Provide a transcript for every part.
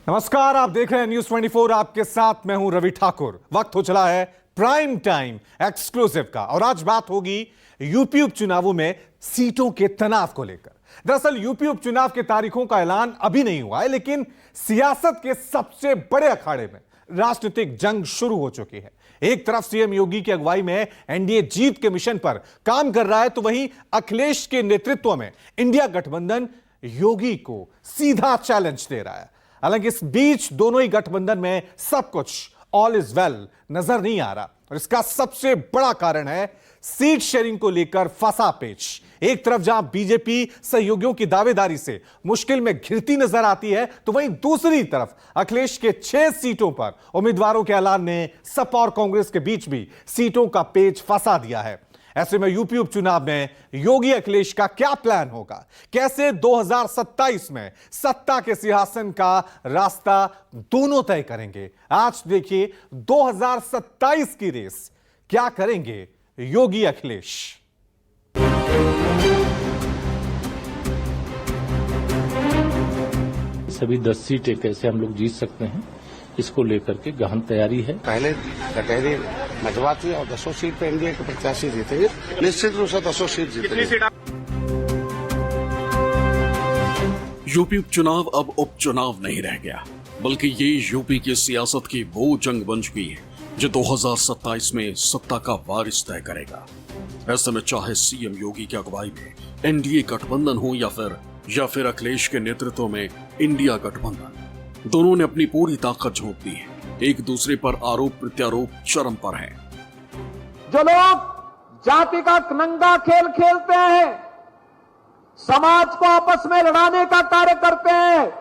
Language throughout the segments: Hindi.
नमस्कार, आप देख रहे हैं न्यूज 24। आपके साथ मैं हूं रवि ठाकुर। वक्त हो चला है प्राइम टाइम एक्सक्लूसिव का और आज बात होगी यूपी उपचुनावों में सीटों के तनाव को लेकर। दरअसल यूपी उपचुनाव के तारीखों का ऐलान अभी नहीं हुआ है, लेकिन सियासत के सबसे बड़े अखाड़े में राजनीतिक जंग शुरू हो चुकी है। एक तरफ सीएम योगी की अगुवाई में एनडीए जीत के मिशन पर काम कर रहा है, तो वहीं अखिलेश के नेतृत्व में इंडिया गठबंधन योगी को सीधा चैलेंज दे रहा है। हालांकि इस बीच दोनों ही गठबंधन में सब कुछ ऑल इज वेल नजर नहीं आ रहा और इसका सबसे बड़ा कारण है सीट शेयरिंग को लेकर फंसा पेच। एक तरफ जहां बीजेपी सहयोगियों की दावेदारी से मुश्किल में घिरती नजर आती है, तो वहीं दूसरी तरफ अखिलेश के 6 सीटों पर उम्मीदवारों के ऐलान ने सपा और कांग्रेस के बीच भी सीटों का पेच फंसा दिया है। ऐसे में यूपी उपचुनाव में योगी अखिलेश का क्या प्लान होगा, कैसे 2027 में सत्ता के सिंहासन का रास्ता दोनों तय करेंगे। आज देखिए 2027 की रेस क्या करेंगे योगी अखिलेश। सभी 10 सीटें कैसे हम लोग जीत सकते हैं, इसको लेकर के गहन तैयारी है। पहले कटहरी मजवा थी और 10 सीट पे एनडीए के प्रत्याशी जीतेंगे, निश्चित रूप से 10 सीट जीतेंगे। यूपी उपचुनाव अब उपचुनाव नहीं रह गया, बल्कि ये यूपी की सियासत की वो जंग बन चुकी है जो 2027 में सत्ता का वारिस तय करेगा। ऐसे में चाहे सीएम योगी की अगुवाई में एनडीए गठबंधन हो या फिर अखिलेश के नेतृत्व में इंडिया गठबंधन, दोनों ने अपनी पूरी ताकत झोंक दी है। एक दूसरे पर आरोप प्रत्यारोप चरम पर है। जो लोग जाति का नंगा खेल खेलते हैं, समाज को आपस में लड़ाने का कार्य करते हैं,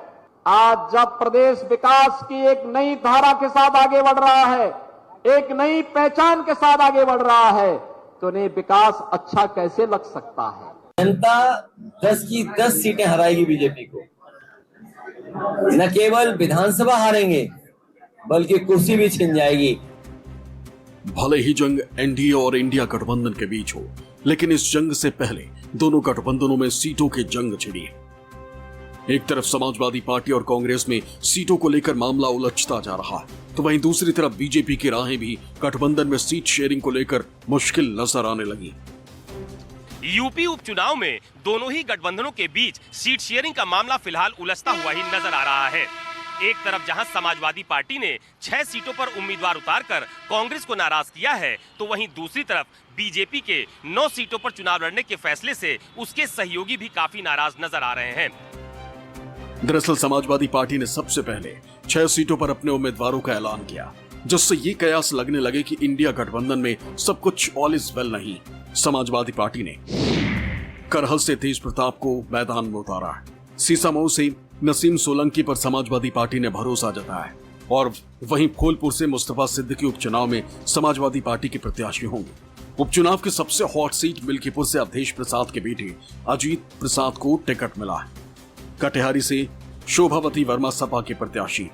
आज जब प्रदेश विकास की एक नई धारा के साथ आगे बढ़ रहा है, एक नई पहचान के साथ आगे बढ़ रहा है, तो उन्हें विकास अच्छा कैसे लग सकता है। जनता 10 की 10 सीटें हराएगी बीजेपी को। न केवल विधानसभा हारेंगे बल्कि कुर्सी भी छिन जाएगी। भले ही जंग एनडीए और इंडिया गठबंधन के बीच हो, लेकिन इस जंग से पहले दोनों गठबंधनों में सीटों की जंग छिड़ी है। एक तरफ समाजवादी पार्टी और कांग्रेस में सीटों को लेकर मामला उलझता जा रहा है, तो वहीं दूसरी तरफ बीजेपी की राहें भी गठबंधन में सीट शेयरिंग को लेकर मुश्किल नजर आने लगी। यूपी उपचुनाव में दोनों ही गठबंधनों के बीच सीट शेयरिंग का मामला फिलहाल उलझता हुआ ही नजर आ रहा है। एक तरफ जहां समाजवादी पार्टी ने 6 सीटों पर उम्मीदवार उतारकर कांग्रेस को नाराज किया है, तो वहीं दूसरी तरफ बीजेपी के 9 सीटों पर चुनाव लड़ने के फैसले से उसके सहयोगी भी काफी नाराज नजर आ रहे हैं। दरअसल समाजवादी पार्टी ने सबसे पहले 6 सीटों पर अपने उम्मीदवारों का ऐलान किया, जिससे ये कयास लगने लगे कि इंडिया गठबंधन में सब कुछ ऑल इज वेल नहीं। समाजवादी पार्टी ने करहल से तेज प्रताप को मैदान में उतारा है, सीसामऊ से नसीम सोलंकी पर समाजवादी पार्टी ने भरोसा जताया है और वहीं फूलपुर से मुस्तफा सिद्दीकी उपचुनाव में समाजवादी पार्टी के प्रत्याशी होंगे। उपचुनाव की सबसे हॉट सीट मिल्कीपुर से अवधेश प्रसाद के बेटे अजीत प्रसाद को टिकट मिला है। कटिहारी से शोभावती वर्मा सपा के प्रत्याशी,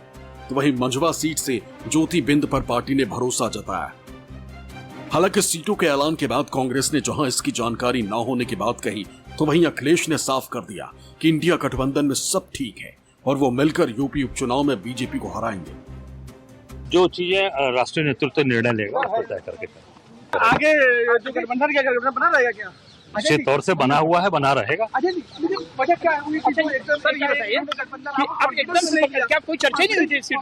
तो वहीं मंझवा सीट से ज्योति बिंद पर पार्टी ने भरोसा जताया। हालांकि सीटों के ऐलान के बाद कांग्रेस ने जहां इसकी जानकारी न होने की बात कही, तो वहीं अखिलेश ने साफ कर दिया कि इंडिया गठबंधन में सब ठीक है और वो मिलकर यूपी उपचुनाव में बीजेपी को हराएंगे। जो चीजें राष्ट्रीय नेतृत्व निर्णय लेगा उसको तय करके आगे जो गठबंधन क्या बना रहेगा, क्या निश्चित तौर से बना हुआ है, बना रहेगा। क्या कोई चर्चा नहीं हुई थी सीट?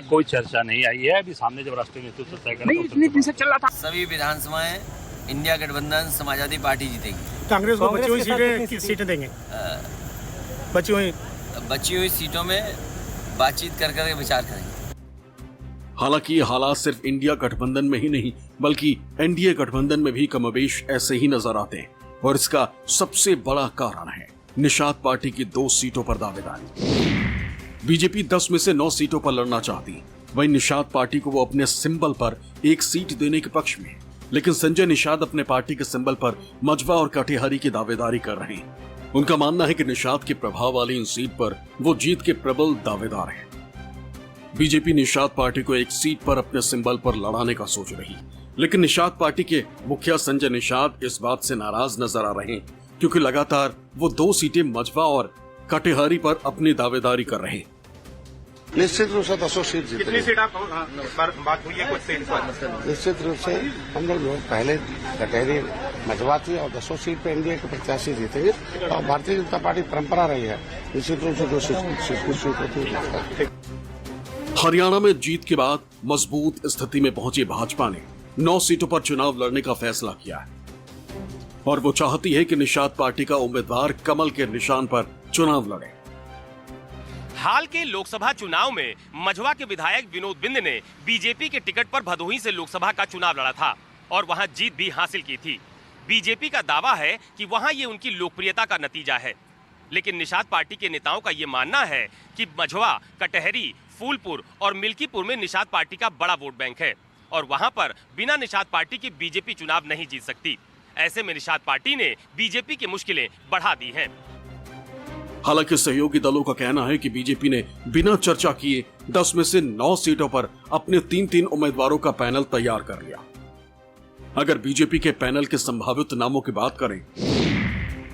कोई चर्चा नहीं आई है, अभी सामने जब राष्ट्रीय नेतृत्व तय करेगा। इतनी दिन से चल रहा था। सभी विधानसभाएं इंडिया गठबंधन समाजवादी पार्टी जीतेगी। कांग्रेस को बची हुई सीटें देंगे। बची हुई सीटों में बातचीत कर विचार करेंगे। हालांकि ये हालात सिर्फ इंडिया गठबंधन में ही नहीं, बल्कि एनडीए गठबंधन में भी कमोबेश ऐसे ही नजर आते हैं और इसका सबसे बड़ा कारण है निषाद पार्टी की 2 सीटों पर दावेदारी। बीजेपी 10 में से 9 सीटों पर लड़ना चाहती, वहीं निषाद पार्टी को वो अपने सिंबल पर 1 सीट देने के पक्ष में, लेकिन संजय निषाद अपने पार्टी के सिंबल पर मजवा और कटिहारी की दावेदारी कर रहे हैं। उनका मानना है कि निषाद के प्रभाव वाली इन सीट पर वो जीत के प्रबल दावेदार हैं। बीजेपी निषाद पार्टी को 1 सीट पर अपने सिंबल पर लड़ाने का सोच रही, लेकिन निषाद पार्टी के मुखिया संजय निषाद इस बात से नाराज नजर आ रहे हैं क्योंकि लगातार वो 2 सीटें मजवा और कटिहारी पर अपनी दावेदारी कर रहे हैं। निश्चित रूप से 200 सीट कितनी जीतेंगे। सीट आप बात हुई है कुछ से इस बात? निश्चित रूप से हम लोग पहले कटहरी मझवा थी और 200 सीट पे एनडीए के प्रत्याशी जीतेंगे और भारतीय जनता पार्टी परंपरा रही है निश्चित रूप से 200 सीट होती है। हरियाणा में जीत के बाद मजबूत स्थिति में पहुंची भाजपा ने 9 सीटों पर चुनाव लड़ने का फैसला किया है और वो चाहती है कि निषाद पार्टी का उम्मीदवार कमल के निशान पर चुनाव लड़े। हाल के लोकसभा चुनाव में मझवा के विधायक विनोद बिंद ने बीजेपी के टिकट पर भदोही से लोकसभा का चुनाव लड़ा था और वहां जीत भी हासिल की थी। बीजेपी का दावा है कि वहां ये उनकी लोकप्रियता का नतीजा है, लेकिन निषाद पार्टी के नेताओं का ये मानना है कि मझवा, कटहरी, फूलपुर और मिल्कीपुर में निषाद पार्टी का बड़ा वोट बैंक है और वहां पर बिना निषाद पार्टी की बीजेपी चुनाव नहीं जीत सकती। ऐसे में निषाद पार्टी ने बीजेपी की मुश्किलें बढ़ा दी हैं। हालांकि सहयोगी दलों का कहना है कि बीजेपी ने बिना चर्चा किए 10 में से 9 सीटों पर अपने 3-3 उम्मीदवारों का पैनल तैयार कर लिया। अगर बीजेपी के पैनल के संभावित नामों की बात करें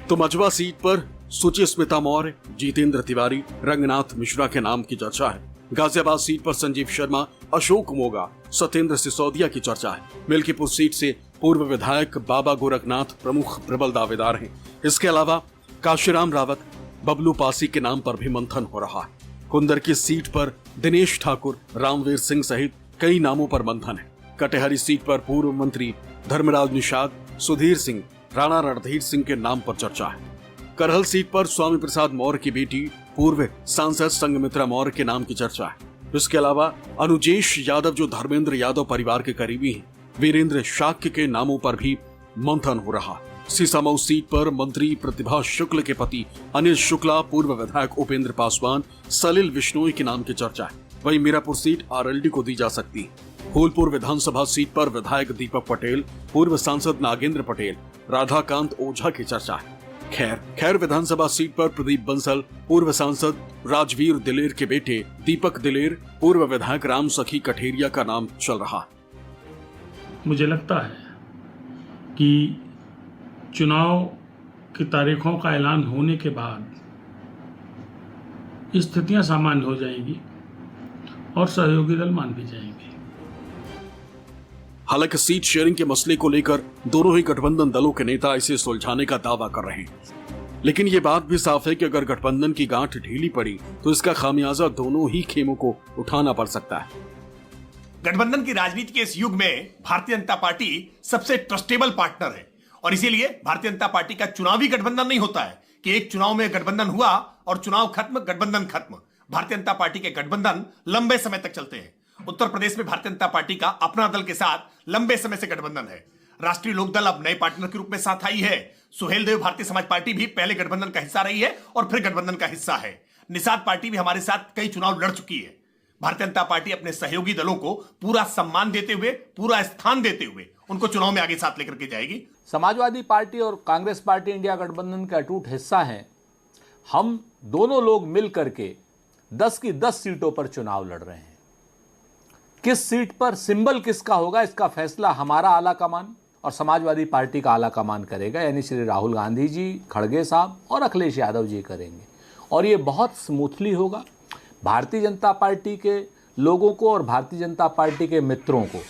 तो मझवा सीट पर सुचिस्मिता मौर्य, जितेंद्र तिवारी, रंगनाथ मिश्रा के नाम की चर्चा है। गाजियाबाद सीट पर संजीव शर्मा, अशोक मोगा, सत्येंद्र सिसोदिया की चर्चा है। मिल्कीपुर सीट से पूर्व विधायक बाबा गोरखनाथ प्रमुख प्रबल दावेदार हैं। इसके अलावा काशीराम रावत, बबलू पासी के नाम पर भी मंथन हो रहा है। कुंदर की सीट पर दिनेश ठाकुर, रामवीर सिंह सहित कई नामों पर मंथन है। कटेहरी सीट पर पूर्व मंत्री धर्मराज निषाद, सुधीर सिंह, राणा रणधीर सिंह के नाम पर चर्चा है। करहल सीट पर स्वामी प्रसाद मौर्य की बेटी पूर्व सांसद संघमित्रा मौर्य के नाम की चर्चा है। इसके अलावा अनुजेश यादव जो धर्मेंद्र यादव परिवार के करीबी हैं, वीरेंद्र शाक्य के नामों पर भी मंथन हो रहा है। सीसामऊ सीट पर मंत्री प्रतिभा शुक्ल के पति अनिल शुक्ला, पूर्व विधायक उपेंद्र पासवान, सलिल बिश्नोई के नाम की चर्चा है। वहीं मीरापुर सीट आरएलडी को दी जा सकती है। फूलपुर विधानसभा सीट पर विधायक दीपक पटेल, पूर्व सांसद नागेंद्र पटेल, राधाकांत ओझा की चर्चा है। खैर विधानसभा सीट पर प्रदीप बंसल, पूर्व सांसद राजवीर दिलेर के बेटे दीपक दिलेर, पूर्व विधायक राम सखी कठेरिया का नाम चल रहा है। मुझे लगता है कि चुनाव की तारीखों का ऐलान होने के बाद स्थितियां सामान्य हो जाएंगी और सहयोगी दल मान भी जाएंगे। हालांकि सीट शेयरिंग के मसले को लेकर दोनों ही गठबंधन दलों के नेता इसे सुलझाने का दावा कर रहे हैं, लेकिन ये बात भी साफ है कि अगर गठबंधन की गांठ ढीली पड़ी तो इसका खामियाजा दोनों ही खेमों को उठाना पड़ सकता है। गठबंधन की राजनीति के इस युग में भारतीय जनता पार्टी सबसे ट्रस्टेबल पार्टनर है और इसीलिए भारतीय जनता पार्टी का चुनावी गठबंधन नहीं होता है कि एक चुनाव में गठबंधन हुआ और चुनाव खत्म, गठबंधन खत्म। भारतीय जनता पार्टी के गठबंधन लंबे समय तक चलते हैं। उत्तर प्रदेश में भारतीय जनता पार्टी का अपना दल के साथ लंबे समय से गठबंधन है। राष्ट्रीय लोकदल अब नए पार्टनर के रूप में साथ आई है। सुहेल देव भारतीय समाज पार्टी भी पहले गठबंधन का हिस्सा रही है और फिर गठबंधन का हिस्सा है। निषाद पार्टी भी हमारे साथ कई चुनाव लड़ चुकी है। भारतीय जनता पार्टी अपने सहयोगी दलों को पूरा सम्मान देते हुए, पूरा स्थान देते हुए उनको चुनाव में आगे साथ लेकर के जाएगी। समाजवादी पार्टी और कांग्रेस पार्टी इंडिया गठबंधन का अटूट हिस्सा हैं। हम दोनों लोग मिल करके 10 की 10 सीटों पर चुनाव लड़ रहे हैं। किस सीट पर सिंबल किसका होगा, इसका फैसला हमारा आला कमान और समाजवादी पार्टी का आला कमान करेगा, यानी श्री राहुल गांधी जी, खड़गे साहब और अखिलेश यादव जी करेंगे और ये बहुत स्मूथली होगा। भारतीय जनता पार्टी के लोगों को और भारतीय जनता पार्टी के मित्रों को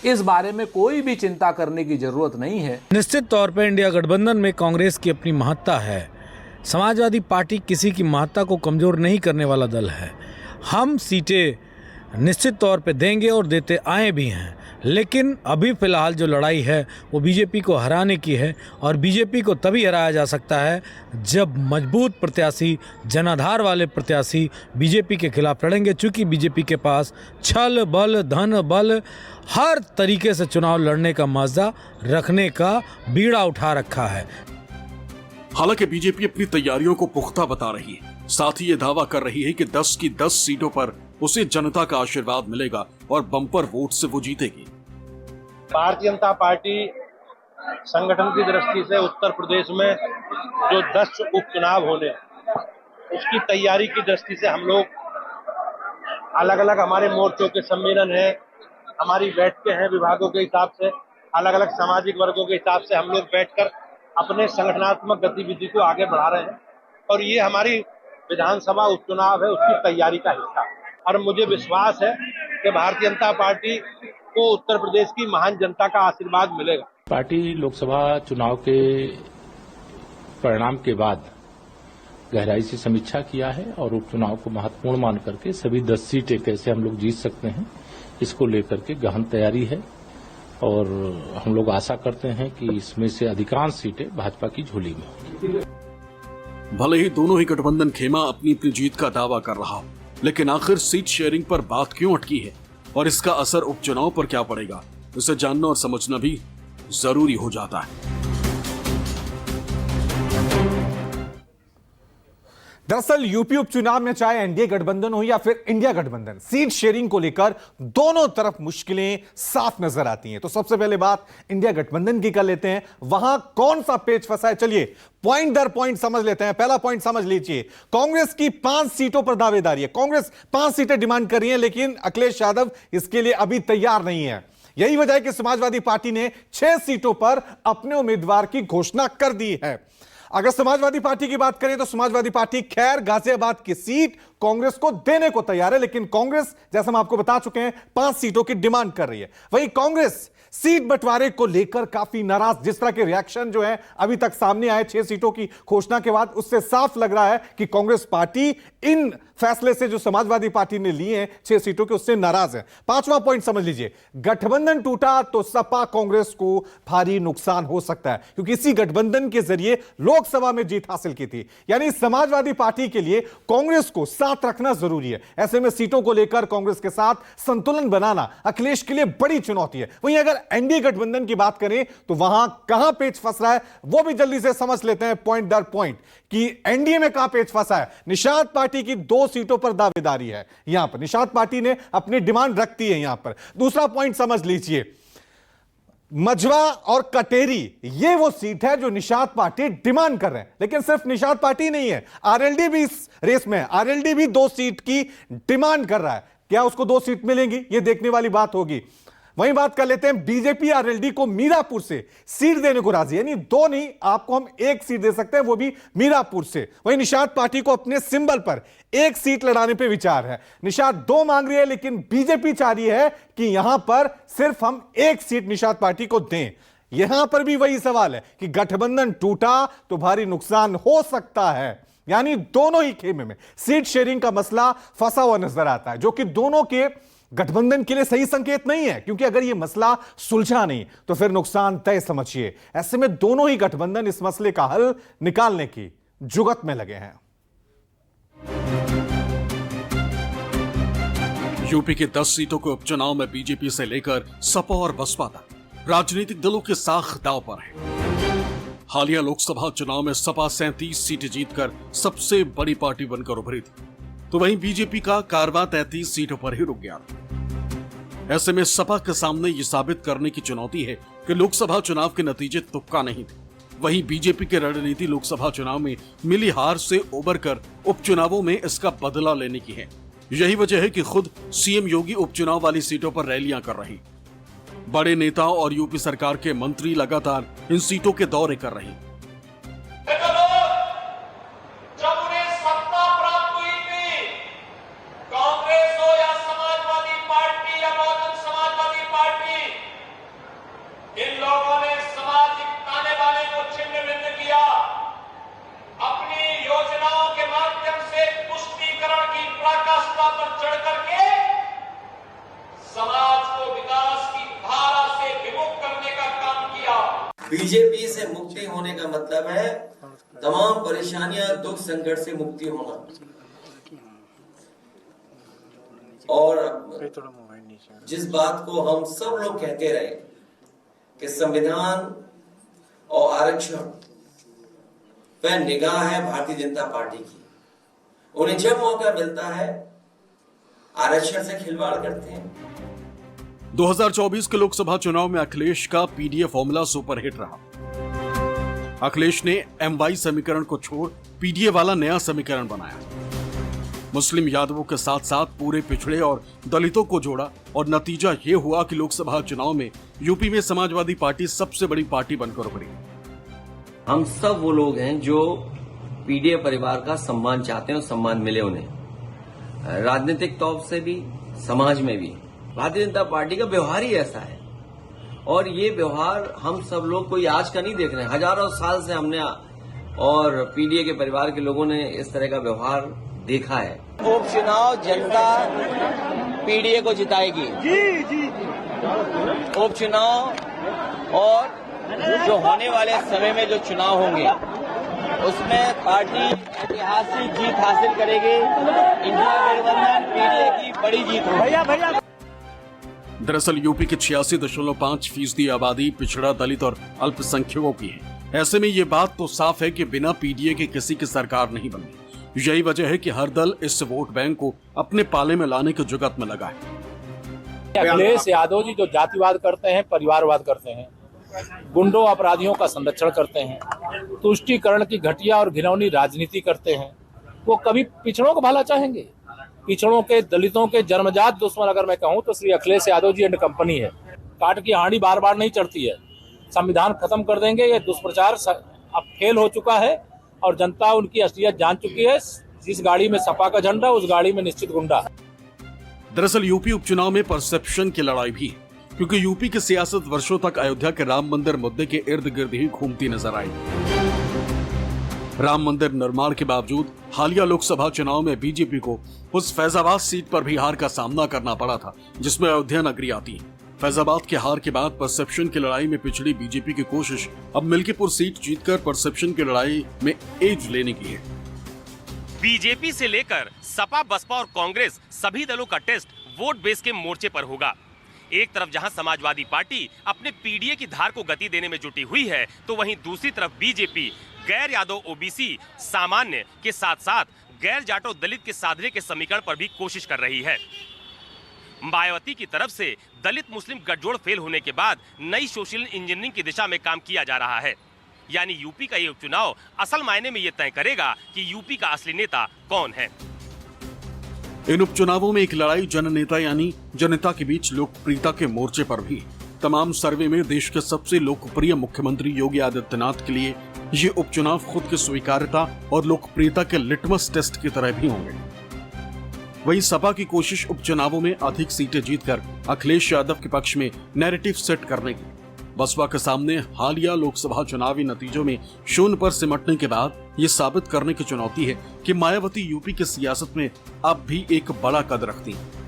इस बारे में कोई भी चिंता करने की जरूरत नहीं है। निश्चित तौर पर इंडिया गठबंधन में कांग्रेस की अपनी महत्ता है। समाजवादी पार्टी किसी की महत्ता को कमजोर नहीं करने वाला दल है। हम सीटें निश्चित तौर पे देंगे और देते आए भी हैं, लेकिन अभी फिलहाल जो लड़ाई है वो बीजेपी को हराने की है और बीजेपी को तभी हराया जा सकता है जब मजबूत प्रत्याशी, जनाधार वाले प्रत्याशी बीजेपी के खिलाफ लड़ेंगे, चूंकि बीजेपी के पास छल बल, धन बल, हर तरीके से चुनाव लड़ने का मजा रखने का बीड़ा उठा रखा है। हालांकि बीजेपी अपनी तैयारियों को पुख्ता बता रही है, साथ ही ये दावा कर रही है कि 10 की 10 सीटों पर उसे जनता का आशीर्वाद मिलेगा और बम्पर वोट से वो जीतेगी। भारतीय जनता पार्टी संगठन की दृष्टि से उत्तर प्रदेश में जो 10 उपचुनाव होने उसकी तैयारी की दृष्टि से हम लोग अलग अलग हमारे मोर्चों के सम्मेलन है, हमारी बैठकें हैं, विभागों के हिसाब से अलग अलग सामाजिक वर्गों के हिसाब से हम लोग बैठकर अपने संगठनात्मक गतिविधि को आगे बढ़ा रहे हैं और ये हमारी विधानसभा उपचुनाव है उसकी तैयारी का हिस्सा है। और मुझे विश्वास है कि भारतीय जनता पार्टी को उत्तर प्रदेश की महान जनता का आशीर्वाद मिलेगा। पार्टी लोकसभा चुनाव के परिणाम के बाद गहराई से समीक्षा किया है और उपचुनाव को महत्वपूर्ण मान करके सभी 10 सीटें कैसे हम लोग जीत सकते हैं, इसको लेकर के गहन तैयारी है और हम लोग आशा करते हैं कि इसमें से अधिकांश सीटें भाजपा की झोली में होंगी। भले ही दोनों ही गठबंधन खेमा अपनी अपनी जीत का दावा कर रहा हो, लेकिन आखिर सीट शेयरिंग पर बात क्यों अटकी है और इसका असर उपचुनाव पर क्या पड़ेगा, इसे जानना और समझना भी जरूरी हो जाता है। दरअसल यूपी उपचुनाव में चाहे एनडीए गठबंधन हो या फिर इंडिया गठबंधन, सीट शेयरिंग को लेकर दोनों तरफ मुश्किलें साफ नजर आती हैं। तो सबसे पहले बात इंडिया गठबंधन की कर लेते हैं, वहां कौन सा पेच फंसा है, चलिए पॉइंट दर पॉइंट समझ लेते हैं। पहला पॉइंट समझ लीजिए, कांग्रेस की 5 सीटों पर दावेदारी है। कांग्रेस 5 सीटें डिमांड कर रही है, लेकिन अखिलेश यादव इसके लिए अभी तैयार नहीं है। यही वजह है कि समाजवादी पार्टी ने 6 सीटों पर अपने उम्मीदवार की घोषणा कर दी है। अगर समाजवादी पार्टी की बात करें तो समाजवादी पार्टी खैर गाजियाबाद की सीट कांग्रेस को देने को तैयार है, लेकिन कांग्रेस, जैसा हम आपको बता चुके हैं, 5 सीटों की डिमांड कर रही है। वहीं कांग्रेस सीट बंटवारे को लेकर काफी नाराज, जिस तरह के रिएक्शन जो है अभी तक सामने आए 6 सीटों की घोषणा के बाद, उससे साफ लग रहा है कि कांग्रेस पार्टी इन फैसले से जो समाजवादी पार्टी ने लिए हैं 6 सीटों के, उससे नाराज है। 5वां पॉइंट समझ लीजिए, गठबंधन टूटा तो सपा कांग्रेस को भारी नुकसान हो सकता है, क्योंकि इसी गठबंधन के जरिए लोकसभा में जीत हासिल की थी। यानी समाजवादी पार्टी के लिए कांग्रेस को साथ रखना जरूरी है। ऐसे में सीटों को लेकर कांग्रेस के साथ संतुलन बनाना अखिलेश के लिए बड़ी चुनौती है। वहीं अगर एनडीए गठबंधन की बात करें तो वहां कहां पेच फंस रहा है वो भी जल्दी से समझ लेते हैं पॉइंट दर पॉइंट, कि एनडीए में कहां पेच फंसा है। निषाद पार्टी की 2 सीटों पर दावेदारी है। यहां पर निषाद पार्टी ने अपनी डिमांड रखती है। यहां पर दूसरा पॉइंट समझ लीजिए, मझवा और कटेरी, ये वो सीट है जो निषाद पार्टी डिमांड कर रहे हैं। लेकिन सिर्फ निषाद पार्टी नहीं है, आरएलडी भी इस रेस में है। आरएलडी भी 2 सीट की डिमांड कर रहा है। क्या उसको 2 सीट मिलेंगी, ये देखने वाली बात होगी। वहीं बात कर लेते हैं, बीजेपी आरएलडी को मीरापुर से सीट देने को राजी, यानी 2 नहीं, आपको हम 1 सीट दे सकते हैं, वो भी मीरापुर से। वहीं निषाद पार्टी को अपने सिंबल पर 1 सीट लड़ाने पे विचार है। निषाद 2 मांग रही है, लेकिन बीजेपी चाह रही है कि यहां पर सिर्फ हम 1 सीट निषाद पार्टी को दें। यहां पर भी वही सवाल है कि गठबंधन टूटा तो भारी नुकसान हो सकता है। यानी दोनों ही खेमे में सीट शेयरिंग का मसला फंसा हुआ नजर आता है, जो कि दोनों के गठबंधन के लिए सही संकेत नहीं है, क्योंकि अगर यह मसला सुलझा नहीं तो फिर नुकसान तय समझिए। ऐसे में दोनों ही गठबंधन इस मसले का हल निकालने की जुगत में लगे हैं। यूपी के 10 सीटों के उपचुनाव में बीजेपी से लेकर सपा और बसपा तक राजनीतिक दलों के साख दांव पर है। हालिया लोकसभा चुनाव में सपा 37 सीटें जीतकर सबसे बड़ी पार्टी बनकर उभरी थी, तो वहीं बीजेपी का कारवां 33 सीटों पर ही रुक गया। ऐसे में सपा के सामने ये साबित करने की चुनौती है कि लोकसभा चुनाव के नतीजे तुक्का नहीं थे। वहीं बीजेपी की रणनीति लोकसभा चुनाव में मिली हार से उबरकर उपचुनावों में इसका बदला लेने की है। यही वजह है कि खुद सीएम योगी उपचुनाव वाली सीटों पर रैलियां कर रही, बड़े नेता और यूपी सरकार के मंत्री लगातार इन सीटों के दौरे कर रहे हैं। बीजेपी से मुक्ति होने का मतलब है तमाम परेशानियां, दुख, संकट से मुक्ति होना। और जिस बात को हम सब लोग कहते रहे कि संविधान और आरक्षण पे निगाह है भारतीय जनता पार्टी की, उन्हें जब मौका मिलता है आरक्षण से खिलवाड़ करते हैं। 2024 के लोकसभा चुनाव में अखिलेश का पीडीए फॉर्मूला सुपरहिट रहा। अखिलेश ने एमवाई समीकरण को छोड़ पीडीए वाला नया समीकरण बनाया। मुस्लिम यादवों के साथ साथ पूरे पिछड़े और दलितों को जोड़ा और नतीजा ये हुआ कि लोकसभा चुनाव में यूपी में समाजवादी पार्टी सबसे बड़ी पार्टी बनकर उभरी। हम सब वो लोग हैं जो पीडीए परिवार का सम्मान चाहते हैं और सम्मान मिले उन्हें। राजनीतिक तौर से भी, समाज में भी भारतीय जनता पार्टी का व्यवहार ही ऐसा है। और ये व्यवहार हम सब लोग कोई आज का नहीं देख रहे हैं, हजारों साल से हमने और पीडीए के परिवार के लोगों ने इस तरह का व्यवहार देखा है। उपचुनाव जनता पीडीए को जिताएगी। जी। उपचुनाव और जो होने वाले समय में जो चुनाव होंगे उसमें पार्टी ऐतिहासिक जीत हासिल करेगी। इंडिया गठबंधन पीडीए की बड़ी जीत होगी। दरअसल यूपी की 86.5% आबादी पिछड़ा, दलित और अल्पसंख्यकों की है। ऐसे में ये बात तो साफ है कि बिना पीडीए के किसी की सरकार नहीं बनती। यही वजह है कि हर दल इस वोट बैंक को अपने पाले में लाने की जुगत में लगा है। अखिलेश यादव जी जो जातिवाद करते हैं, परिवारवाद करते हैं, गुंडों अपराधियों का संरक्षण करते हैं, तुष्टीकरण की घटिया और घिनौनी राजनीति करते हैं, वो कभी पिछड़ों का भला चाहेंगे? पिछड़ों के, दलितों के जन्मजात दुश्मन अगर मैं कहूं तो श्री अखिलेश यादव जी एंड कंपनी है। काट की हांडी बार बार नहीं चढ़ती है। संविधान खत्म कर देंगे, ये दुष्प्रचार अब फेल हो चुका है और जनता उनकी असलियत जान चुकी है। जिस गाड़ी में सपा का झंडा, उस गाड़ी में निश्चित गुंडा। दरअसल यूपी उपचुनाव में परसेप्शन की लड़ाई भी है, क्योंकि यूपी की सियासत वर्षों तक अयोध्या के राम मंदिर मुद्दे के इर्द गिर्द ही घूमती नजर आई। राम मंदिर निर्माण के बावजूद हालिया लोकसभा चुनाव में बीजेपी को उस फैजाबाद सीट पर भी हार का सामना करना पड़ा था, जिसमें अयोध्या नगरी आती है। फैजाबाद के हार के बाद परसेप्शन की लड़ाई में पिछड़ी बीजेपी की कोशिश अब मिल्कीपुर सीट जीतकर परसेप्शन की लड़ाई में एज लेने की है। बीजेपी से लेकर सपा, बसपा और कांग्रेस सभी दलों का टेस्ट वोट बेस के मोर्चे पर होगा। एक तरफ जहां समाजवादी पार्टी अपने पीडीए की धार को गति देने में जुटी हुई है, तो वहीं दूसरी तरफ बीजेपी गैर यादव, ओबीसी, सामान्य के साथ साथ गैर जाटो, दलित के साधने के समीकरण पर भी कोशिश कर रही है। मायावती की तरफ से दलित मुस्लिम गठजोड़ फेल होने के बाद नई सोशल इंजीनियरिंग की दिशा में काम किया जा रहा है। यानी यूपी का ये उपचुनाव असल मायने में ये तय करेगा कि यूपी का असली नेता कौन है। इन उपचुनावों में एक लड़ाई जननेता यानी जनता के बीच लोकप्रियता के मोर्चे पर भी। तमाम सर्वे में देश के सबसे लोकप्रिय मुख्यमंत्री योगी आदित्यनाथ के लिए ये उपचुनाव खुद की स्वीकार्यता और लोकप्रियता के लिटमस टेस्ट की तरह भी होंगे। वहीं सपा की कोशिश उपचुनावों में अधिक सीटें जीतकर अखिलेश यादव के पक्ष में नैरेटिव सेट करने की। बसपा के सामने हालिया लोकसभा चुनावी नतीजों में शून्य पर सिमटने के बाद ये साबित करने की चुनौती है कि मायावती यूपी की सियासत में अब भी एक बड़ा कद रखती है।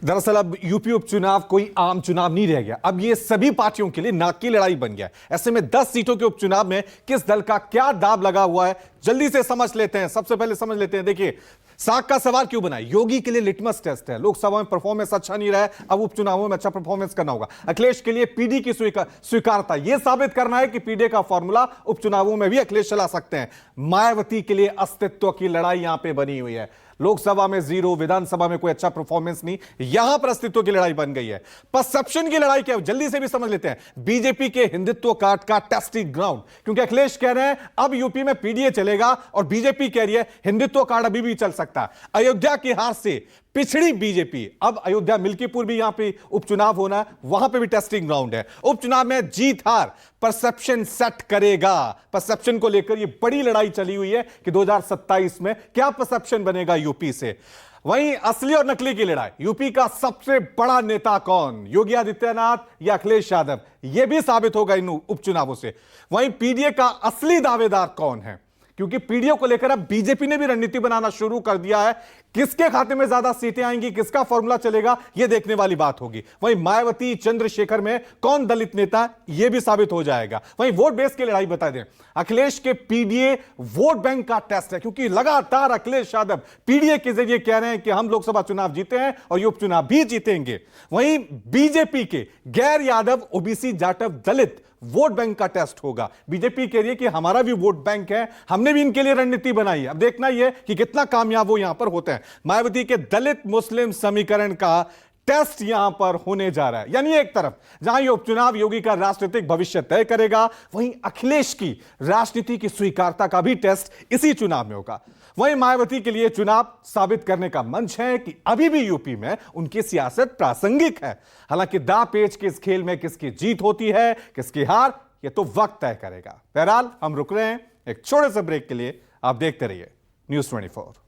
दरअसल अब यूपी उपचुनाव कोई आम चुनाव नहीं रह गया, अब ये सभी पार्टियों के लिए नाक की लड़ाई बन गया। ऐसे में 10 सीटों के उपचुनाव में किस दल का क्या दांव लगा हुआ है, जल्दी से समझ लेते हैं। सबसे पहले समझ लेते हैं, देखिए साग का सवाल क्यों बना? योगी के लिए लिटमस टेस्ट है। लोकसभा में परफॉर्मेंस अच्छा नहीं रहा है, अब उपचुनावों में अच्छा परफॉर्मेंस करना होगा। अखिलेश के लिए पीडी की स्वीकारता, यह साबित करना है कि पीडी का फॉर्मूला उपचुनावों में भी अखिलेश चला सकते हैं। मायावती के लिए अस्तित्व की लड़ाई यहां पे बनी हुई है। लोकसभा में 0, विधानसभा में कोई अच्छा परफॉर्मेंस नहीं, यहां पर अस्तित्व की लड़ाई बन गई है। परसेप्शन की लड़ाई क्या है, जल्दी से भी समझ लेते हैं। बीजेपी के हिंदुत्व कार्ड का टेस्टिंग ग्राउंड, क्योंकि अखिलेश कह रहे हैं अब यूपी में पीडीए चलेगा और बीजेपी कह रही है हिंदुत्व कार्ड अभी भी चल सकता है। अयोध्या की हार से पिछड़ी बीजेपी, अब अयोध्या मिल्कीपुर भी यहां पे उपचुनाव होना है, वहां पे भी टेस्टिंग ग्राउंड है। उपचुनाव में जीत हार परसेप्शन सेट करेगा। परसेप्शन को लेकर यह बड़ी लड़ाई चली हुई है कि 2027 में क्या परसेप्शन बनेगा यूपी से। वहीं असली और नकली की लड़ाई, यूपी का सबसे बड़ा नेता कौन, योगी आदित्यनाथ या अखिलेश यादव, यह भी साबित होगा इन उपचुनावों से। वहीं पीडीए का असली दावेदार कौन है, क्योंकि पीडीए को लेकर अब बीजेपी ने भी रणनीति बनाना शुरू कर दिया है। किसके खाते में ज्यादा सीटें आएंगी, किसका फॉर्मूला चलेगा, यह देखने वाली बात होगी। वहीं मायावती, चंद्रशेखर में कौन दलित नेता, यह भी साबित हो जाएगा। वहीं वोट बेस की लड़ाई बता दें, अखिलेश के पीडीए वोट बैंक का टेस्ट है, क्योंकि लगातार अखिलेश यादव पीडीए के जरिए कह रहे हैं कि हम लोकसभा चुनाव जीते हैं और ये उपचुनाव भी जीतेंगे। वहीं बीजेपी के गैर यादव, ओबीसी, जाटव, दलित वोट बैंक का टेस्ट होगा। बीजेपी कह रही है कि हमारा भी वोट बैंक है, हमने भी इनके लिए रणनीति बनाई है। अब देखना यह कि कितना कामयाब वो यहां पर होते हैं। मायावती के दलित मुस्लिम समीकरण का टेस्ट यहां पर होने जा रहा है। यानी एक तरफ जहां ये उपचुनाव योगी का राजनीतिक भविष्य तय करेगा, वहीं अखिलेश की राजनीति की स्वीकारता का भी टेस्ट इसी चुनाव में होगा। वहीं मायावती के लिए चुनाव साबित करने का मंच है कि अभी भी यूपी में उनकी सियासत प्रासंगिक है। हालांकि दांव पेच के इस खेल में किसकी जीत होती है, किसकी हार, यह तो वक्त तय करेगा। बहरहाल हम रुक रहे हैं एक छोटे से ब्रेक के लिए। आप देखते रहिए News 24।